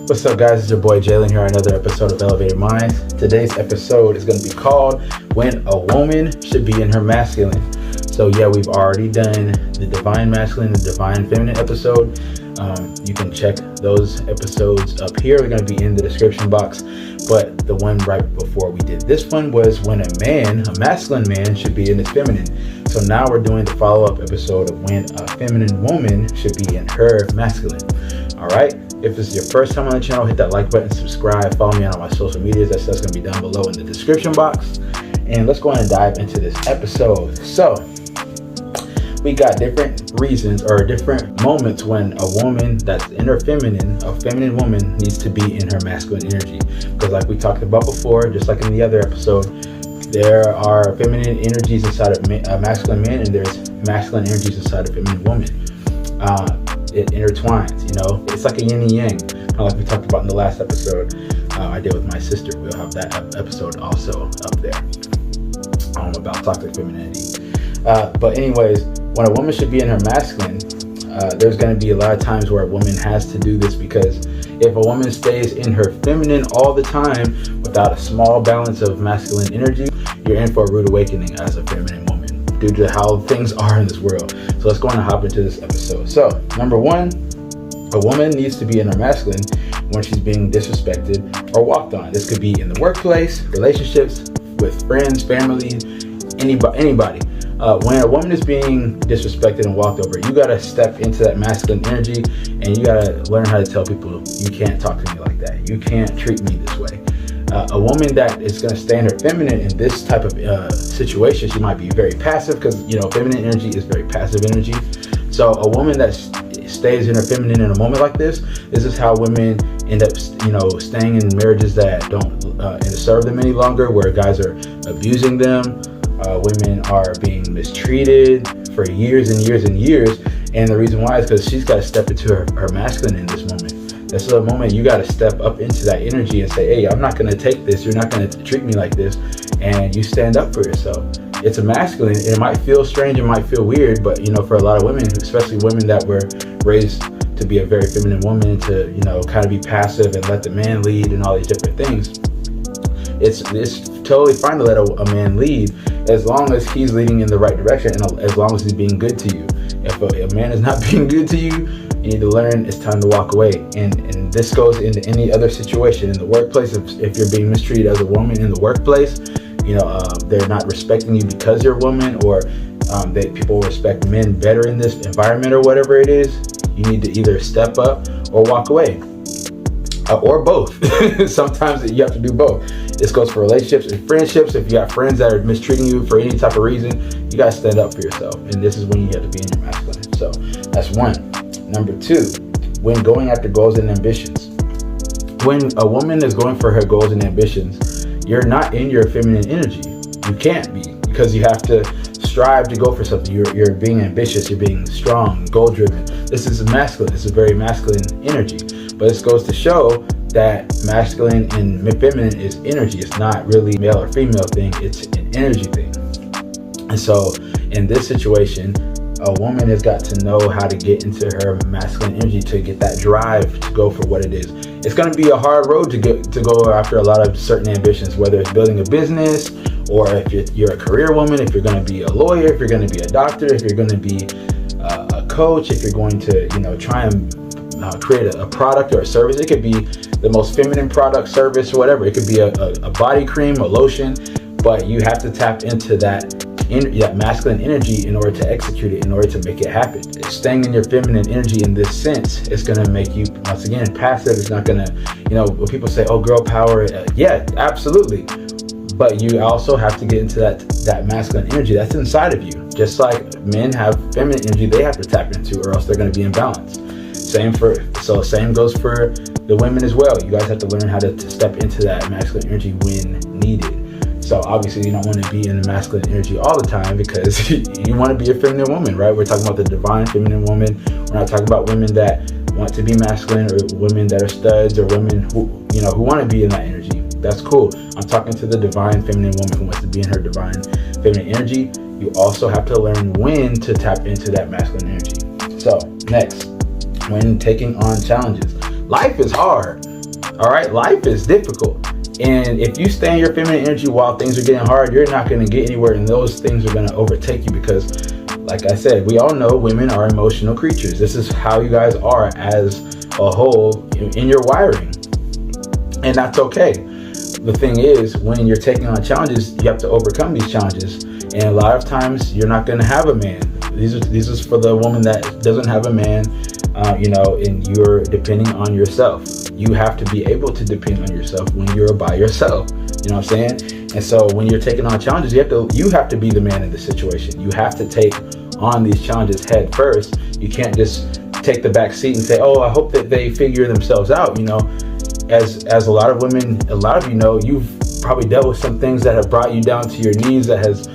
What's up, guys? It's your boy Jalen here on another episode of Elevated Minds. Today's episode is going to be called When a Woman Should Be in Her Masculine. So yeah, we've already done the Divine Masculine, the Divine Feminine episode. You can check those episodes up here. They're going to be in the description box. But the one right before we did this one was when a masculine man should be in his feminine. So now we're doing the follow-up episode of when a feminine woman should be in her masculine. All right. If this is your first time on the channel, hit that like button, subscribe, follow me on all my social medias. That stuff's going to be down below in the description box. And let's go ahead and dive into this episode. So we got different reasons or different moments when a woman that's in her feminine, a feminine woman, needs to be in her masculine energy. Because like we talked about before, just like in the other episode, there are feminine energies inside of a masculine man, and there's masculine energies inside of a feminine woman. It intertwines, it's like a yin and yang, kind of like we talked about in the last episode I did with my sister. We'll have that episode also up there about toxic femininity. But anyways, when a woman should be in her masculine, there's going to be a lot of times where a woman has to do this, because if a woman stays in her feminine all the time without a small balance of masculine energy, you're in for a rude awakening as a feminine woman due to how things are in this world. So let's go on and hop into this episode. So number one, a woman needs to be in her masculine when she's being disrespected or walked on. This could be in the workplace, relationships, with friends, family, anybody. When a woman is being disrespected and walked over, you got to step into that masculine energy, and you got to learn how to tell people, you can't talk to me like that. You can't treat me this way. A woman that is going to stay in her feminine in this type of situation, she might be very passive, because feminine energy is very passive energy. So a woman that stays in her feminine in a moment like this is how women end up staying in marriages that don't serve them any longer, where guys are abusing them. Women are being mistreated for years and years and years, and the reason why is because she's got to step into her masculine in this moment. This is a moment you got to step up into that energy and say, hey, I'm not going to take this. You're not going to treat me like this. And you stand up for yourself. It's a masculine. It might feel strange. It might feel weird. But, for a lot of women, especially women that were raised to be a very feminine woman, to, kind of be passive and let the man lead and all these different things. It's totally fine to let a man lead as long as he's leading in the right direction and as long as he's being good to you. If a man is not being good to you, you need to learn it's time to walk away. And this goes into any other situation in the workplace. If you're being mistreated as a woman in the workplace, they're not respecting you because you're a woman, or people respect men better in this environment, or whatever it is, you need to either step up or walk away, or both. Sometimes you have to do both. This goes for relationships and friendships. If you got friends that are mistreating you for any type of reason, you got to stand up for yourself. And this is when you have to be in your masculine. So that's one. Number two, when going after goals and ambitions. When a woman is going for her goals and ambitions, you're not in your feminine energy. You can't be, because you have to strive to go for something. You're being ambitious. You're being strong, goal-driven. This is masculine. This is very masculine energy. But this goes to show that masculine and feminine is energy. It's not really male or female thing. It's an energy thing. And so in this situation, a woman has got to know how to get into her masculine energy to get that drive to go for what it is. It's going to be a hard road to go after a lot of certain ambitions, whether it's building a business, or if you're a career woman, if you're going to be a lawyer, if you're going to be a doctor, if you're going to be a coach, if you're going to try and create a product or a service. It could be the most feminine product, service, or whatever. It could be a body cream, a lotion, but you have to tap into that masculine energy in order to execute it, in order to make it happen. Staying in your feminine energy in this sense is going to make you, once again, passive. It's not going to, when people say, oh, girl power, yeah, absolutely. But you also have to get into that masculine energy that's inside of you. Just like men have feminine energy, they have to tap into, or else they're going to be imbalanced. Same goes for the women as well. You guys have to learn how to step into that masculine energy when needed. So obviously you don't want to be in the masculine energy all the time, because you want to be a feminine woman, right? We're talking about the divine feminine woman. We're not talking about women that want to be masculine, or women that are studs, or women who want to be in that energy. That's cool. I'm talking to the divine feminine woman who wants to be in her divine feminine energy. you also have to learn when to tap into that masculine energy. So next, when taking on challenges, life is hard. All right, life is difficult. And if you stay in your feminine energy while things are getting hard, you're not going to get anywhere, and those things are going to overtake you because, like I said, we all know women are emotional creatures. This is how you guys are as a whole in your wiring. And that's okay. The thing is, when you're taking on challenges, you have to overcome these challenges. And a lot of times you're not going to have a man. These is for the woman that doesn't have a man, and you're depending on yourself. You have to be able to depend on yourself when you're by yourself. You know what I'm saying? And so when you're taking on challenges, you have to be the man in the situation. You have to take on these challenges head first. You can't just take the back seat and say, oh, I hope that they figure themselves out. As a lot of women, a lot of you know, you've probably dealt with some things that have brought you down to your knees, that has,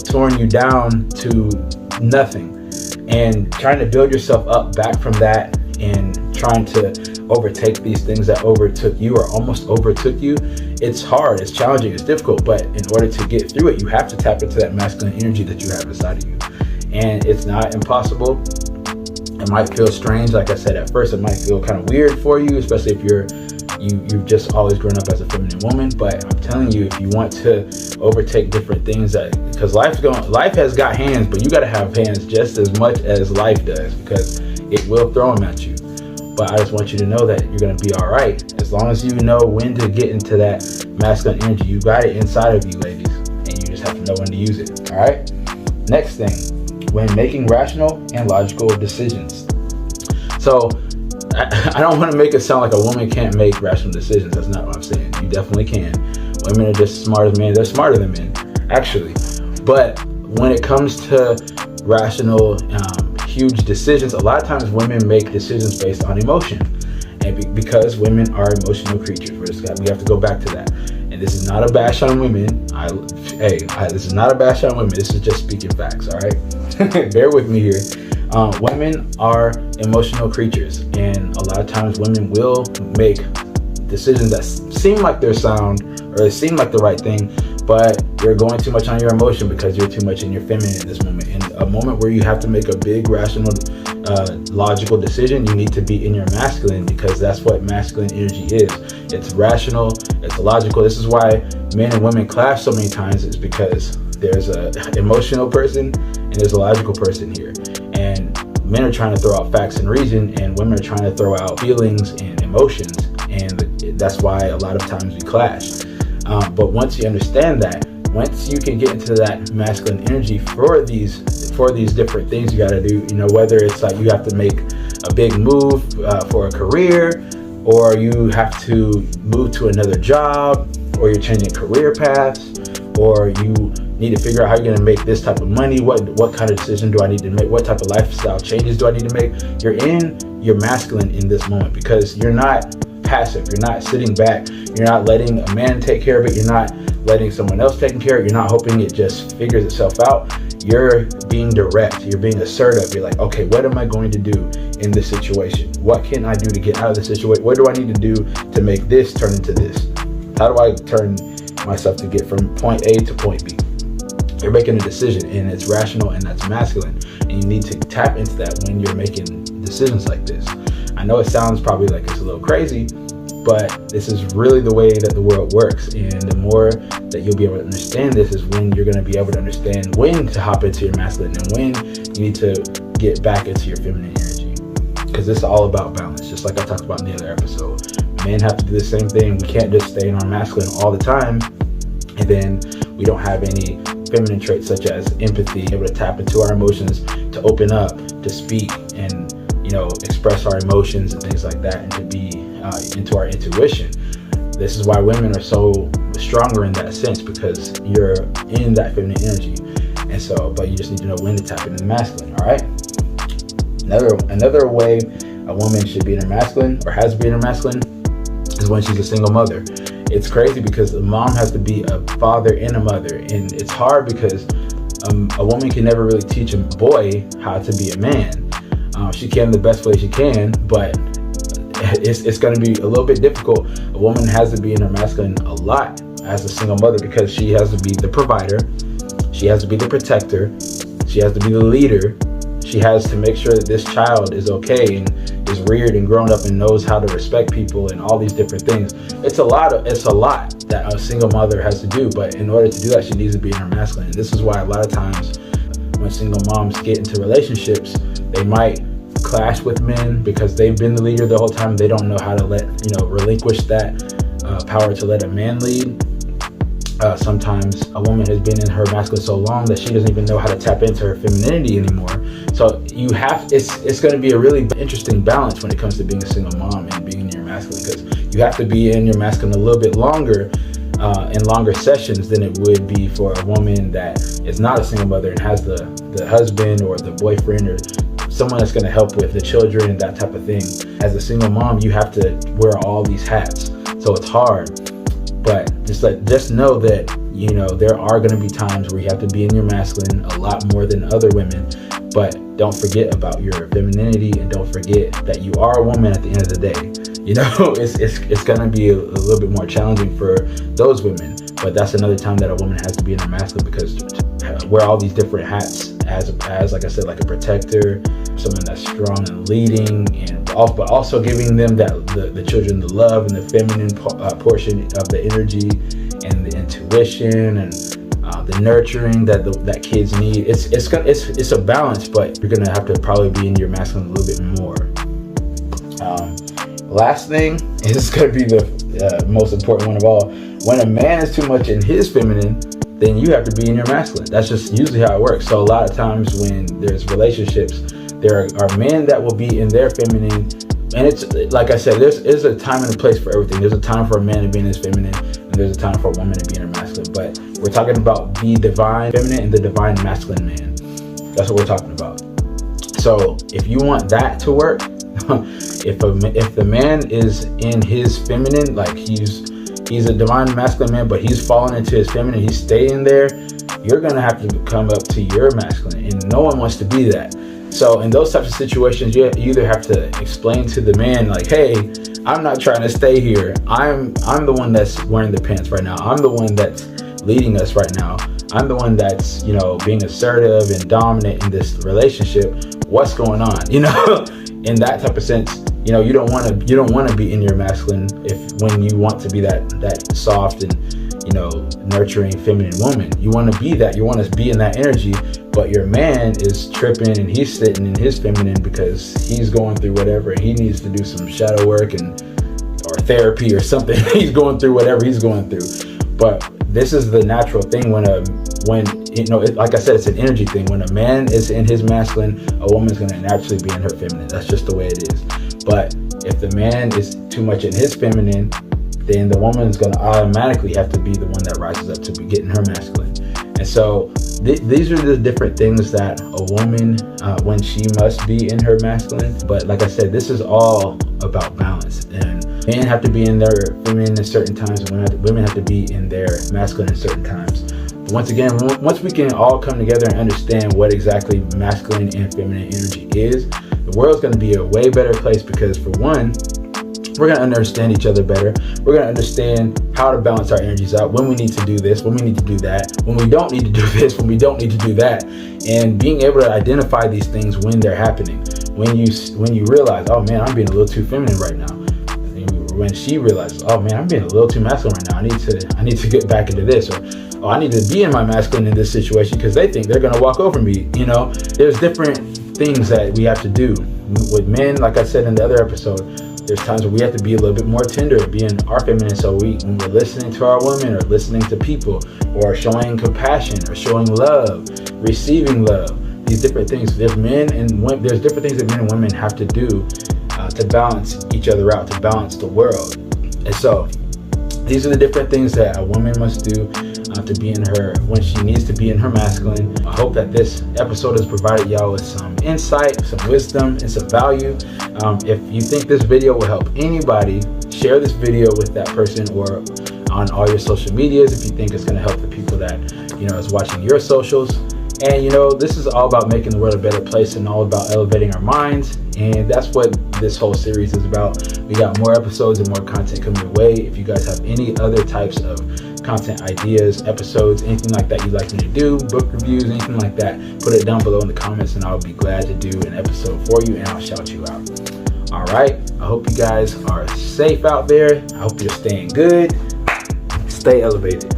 torn you down to nothing, and trying to build yourself up back from that and trying to overtake these things that overtook you or almost overtook you. It's hard, it's challenging, it's difficult, but in order to get through it, you have to tap into that masculine energy that you have inside of you. And it's not impossible. It might feel strange, like I said at first, it might feel kind of weird for you, especially if you've just always grown up as a feminine woman. But I'm telling you, if you want to overtake different things, because life has got hands, but you got to have hands just as much as life does, because it will throw them at you. But I just want you to know that you're going to be all right. As long as you know when to get into that masculine energy, you got it inside of you, ladies, and you just have to know when to use it. All right. Next thing, when making rational and logical decisions. So I don't want to make it sound like a woman can't make rational decisions. That's not what I'm saying. You definitely can. Women are just as smart as men. They're smarter than men, actually. But when it comes to rational, huge decisions, a lot of times women make decisions based on emotion. And because women are emotional creatures, we have to go back to that. And this is not a bash on women. This is not a bash on women. This is just speaking facts, all right? Bear with me here. Women are emotional creatures, and a lot of times women will make decisions that seem like they're sound or seem like the right thing, but you're going too much on your emotion because you're too much in your feminine in this moment. In a moment where you have to make a big rational, logical decision, you need to be in your masculine, because that's what masculine energy is. It's rational, it's logical. This is why men and women clash so many times, is because there's an emotional person and there's a logical person here. And men are trying to throw out facts and reason, and women are trying to throw out feelings and emotions. And that's why a lot of times we clash. But once you understand that, once you can get into that masculine energy for these different things you got to do, whether it's like you have to make a big move for a career, or you have to move to another job, or you're changing career paths, or you need to figure out how you're going to make this type of money. What kind of decision do I need to make? What type of lifestyle changes do I need to make? You're in your masculine in this moment, because you're not passive. You're not sitting back. You're not letting a man take care of it. You're not letting someone else take care of it. You're not hoping it just figures itself out. You're being direct. You're being assertive. You're like, okay, what am I going to do in this situation? What can I do to get out of the situation? What do I need to do to make this turn into this? How do I turn myself to get from point A to point B? You're making a decision, and it's rational, and that's masculine. And you need to tap into that when you're making decisions like this. I know it sounds probably like it's a little crazy, but this is really the way that the world works. And the more that you'll be able to understand this is when you're going to be able to understand when to hop into your masculine and when you need to get back into your feminine energy. Because it's all about balance, just like I talked about in the other episode. Men have to do the same thing. We can't just stay in our masculine all the time, and then we don't have any feminine traits such as empathy, able to tap into our emotions, to open up, to speak, and express our emotions and things like that, and to be into our intuition. This is why women are so stronger in that sense, because you're in that feminine energy. And so, but you just need to know when to tap into the masculine. All right. Another way a woman should be in her masculine, or has to be in her masculine, is when she's a single mother. It's crazy because a mom has to be a father and a mother, and it's hard because a woman can never really teach a boy how to be a man. She can the best way she can, but it's going to be a little bit difficult. A woman has to be in her masculine a lot as a single mother, because she has to be the provider. She has to be the protector. She has to be the leader. She has to make sure that this child is okay and is reared and grown up and knows how to respect people and all these different things. It's a lot that a single mother has to do, but in order to do that, she needs to be in her masculine. And this is why a lot of times when single moms get into relationships, they might clash with men because they've been the leader the whole time. They don't know how to relinquish that power to let a man lead. Sometimes a woman has been in her masculine so long that she doesn't even know how to tap into her femininity anymore. So it's going to be a really interesting balance when it comes to being a single mom and being in your masculine, because you have to be in your masculine a little bit longer in longer sessions than it would be for a woman that is not a single mother and has the husband or the boyfriend or someone that's going to help with the children and that type of thing. As a single mom, you have to wear all these hats, so it's hard. But just know that, you know, there are going to be times where you have to be in your masculine a lot more than other women. But don't forget about your femininity, and don't forget that you are a woman at the end of the day. You know, it's going to be a little bit more challenging for those women. But that's another time that a woman has to be in her masculine, because to wear all these different hats as like I said, like a protector, someone that's strong and leading, but also giving them the children the love and the feminine portion of the energy and the intuition and the nurturing that kids need. It's a balance, but you're gonna have to probably be in your masculine a little bit more. Last thing is gonna be the most important one of all. When a man is too much in his feminine, then you have to be in your masculine. That's just usually how it works. So a lot of times when there's relationships, there are men that will be in their feminine, and it's like I said, there's a time and a place for everything. There's a time for a man to be in his feminine, and there's a time for a woman to be in her masculine. But we're talking about the divine feminine and the divine masculine man. That's what we're talking about. So if you want that to work, if the man is in his feminine, like he's a divine masculine man, but he's fallen into his feminine, he's staying there, you're gonna have to come up to your masculine, and no one wants to be that. So in those types of situations, you either have to explain to the man, like, hey, I'm not trying to stay here. I'm the one that's wearing the pants right now. I'm the one that's leading us right now. I'm the one that's, you know, being assertive and dominant in this relationship. What's going on? You know, in that type of sense, you know, you don't want to be in your masculine when you want to be that soft and, you know, nurturing feminine woman. You want to be that. You want to be in that energy. But your man is tripping and he's sitting in his feminine because he's going through whatever, and he needs to do some shadow work or therapy or something. He's going through whatever he's going through. But this is the natural thing when you know, like I said, it's an energy thing. When a man is in his masculine, a woman's going to naturally be in her feminine. That's just the way it is. But if the man is too much in his feminine, then the woman's going to automatically have to be the one that rises up to be getting her masculine. And so these are the different things that a woman, when she must be in her masculine. But like I said, this is all about balance. And men have to be in their feminine at certain times, and women have to be in their masculine at certain times. But once again, once we can all come together and understand what exactly masculine and feminine energy is, the world's going to be a way better place, because for one, we're going to understand each other better. We're going to understand how to balance our energies out, when we need to do this, when we need to do that, when we don't need to do this, when we don't need to do that, and being able to identify these things when they're happening. When you realize, oh man, I'm being a little too feminine right now. When she realizes, oh man, I'm being a little too masculine right now. I need to get back into this, or oh, I need to be in my masculine in this situation because they think they're going to walk over me. You know, there's different things that we have to do with men. Like I said in the other episode, there's times where we have to be a little bit more tender, being our feminine. So when we're listening to our women, or listening to people, or showing compassion, or showing love, receiving love, these different things. There's different things that men and women have to do to balance each other out, to balance the world. And so these are the different things that a woman must do to be in her, when she needs to be in her masculine. I hope that this episode has provided y'all with some insight, some wisdom, and some value. If you think this video will help anybody, share this video with that person, or on all your social medias if you think it's going to help the people that, you know, is watching your socials. And you know, this is all about making the world a better place, and all about elevating our minds. And that's what this whole series is about. We got more episodes and more content coming your way. If you guys have any other types of content ideas, episodes, anything like that you'd like me to do, book reviews, anything like that, put it down below in the comments and I'll be glad to do an episode for you and I'll shout you out. All right, I hope you guys are safe out there. I hope you're staying good. Stay elevated.